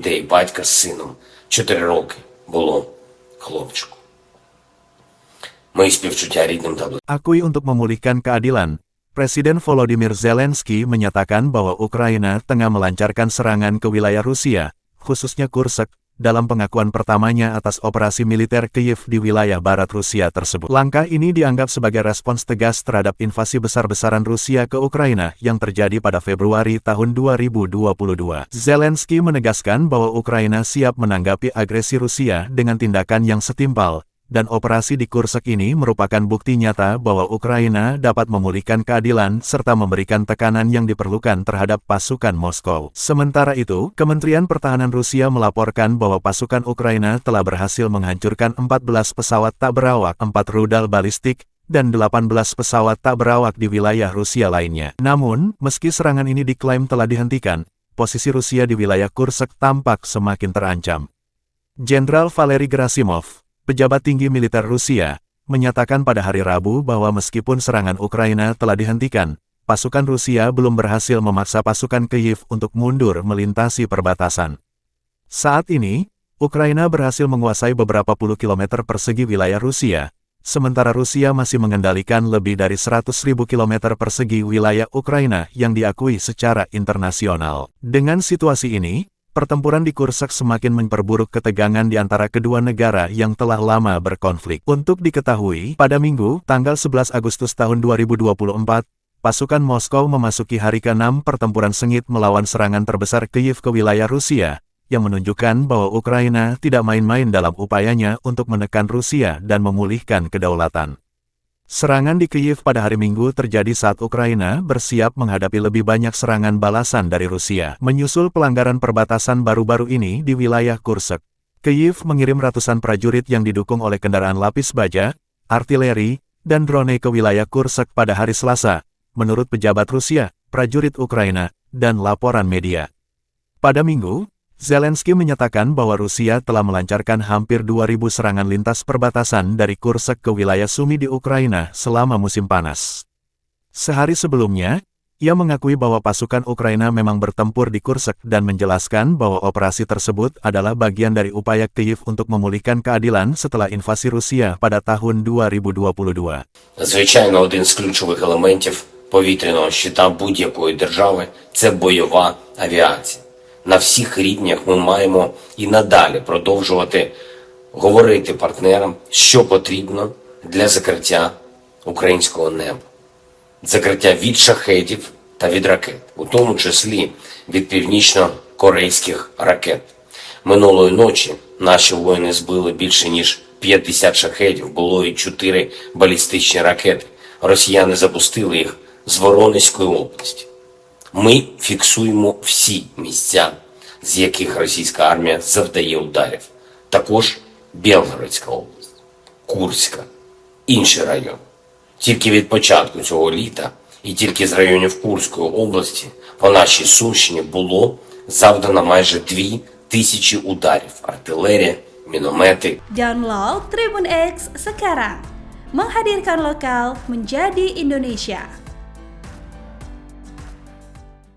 людей, батька з сином. 4 роки було хлопчику. Мої співчуття рідним та близьким. Akui untuk memulihkan keadilan, Presiden Volodymyr Zelensky menyatakan bahwa Ukraina tengah melancarkan serangan ke wilayah Rusia, khususnya Kursk, dalam pengakuan pertamanya atas operasi militer Kyiv di wilayah barat Rusia tersebut. Langkah ini dianggap sebagai respons tegas terhadap invasi besar-besaran Rusia ke Ukraina yang terjadi pada Februari tahun 2022. Zelensky menegaskan bahwa Ukraina siap menanggapi agresi Rusia dengan tindakan yang setimpal, dan operasi di Kursk ini merupakan bukti nyata bahwa Ukraina dapat memulihkan keadilan serta memberikan tekanan yang diperlukan terhadap pasukan Moskow. Sementara itu, Kementerian Pertahanan Rusia melaporkan bahwa pasukan Ukraina telah berhasil menghancurkan 14 pesawat tak berawak, 4 rudal balistik, dan 18 pesawat tak berawak di wilayah Rusia lainnya. Namun, meski serangan ini diklaim telah dihentikan, posisi Rusia di wilayah Kursk tampak semakin terancam. Jenderal Valery Gerasimov, pejabat tinggi militer Rusia, menyatakan pada hari Rabu bahwa meskipun serangan Ukraina telah dihentikan, pasukan Rusia belum berhasil memaksa pasukan Kyiv untuk mundur melintasi perbatasan. Saat ini, Ukraina berhasil menguasai beberapa puluh kilometer persegi wilayah Rusia, sementara Rusia masih mengendalikan lebih dari 100.000 kilometer persegi wilayah Ukraina yang diakui secara internasional. Dengan situasi ini, pertempuran di Kursk semakin memperburuk ketegangan di antara kedua negara yang telah lama berkonflik. Untuk diketahui, pada Minggu, tanggal 11 Agustus tahun 2024, pasukan Moskow memasuki hari ke-6 pertempuran sengit melawan serangan terbesar Kyiv ke wilayah Rusia, yang menunjukkan bahwa Ukraina tidak main-main dalam upayanya untuk menekan Rusia dan memulihkan kedaulatan. Serangan di Kyiv pada hari Minggu terjadi saat Ukraina bersiap menghadapi lebih banyak serangan balasan dari Rusia. Menyusul pelanggaran perbatasan baru-baru ini di wilayah Kursk, Kyiv mengirim ratusan prajurit yang didukung oleh kendaraan lapis baja, artileri, dan drone ke wilayah Kursk pada hari Selasa, menurut pejabat Rusia, prajurit Ukraina, dan laporan media. Pada Minggu, Zelensky menyatakan bahwa Rusia telah melancarkan hampir 2.000 serangan lintas perbatasan dari Kursk ke wilayah Sumy di Ukraina selama musim panas. Sehari sebelumnya, ia mengakui bahwa pasukan Ukraina memang bertempur di Kursk dan menjelaskan bahwa operasi tersebut adalah bagian dari upaya Kyiv untuk memulihkan keadilan setelah invasi Rusia pada tahun 2022. Звичайно, один з ключових елементів повітряного щита будь-якої держави – це бойова авіація. На всіх рівнях ми маємо і надалі продовжувати говорити партнерам, що потрібно для закриття українського неба. Закриття від шахедів та від ракет, у тому числі від північно-корейських ракет. Минулої ночі наші воїни збили більше ніж 50 шахедів, було і 4 балістичні ракети. Росіяни запустили їх з Воронезької області. Ми фіксуємо всі місця, з яких російська армія завдає ударів. Також Білгородська область, Курська, інші райони. Тільки від початку цього літа і тільки з районів Курської області по нашій Сумщині було завдано майже 2,000 ударів. Артилерія, міномети. Download Tribun X sekarang. Menghadirkan lokal menjadi Indonesia.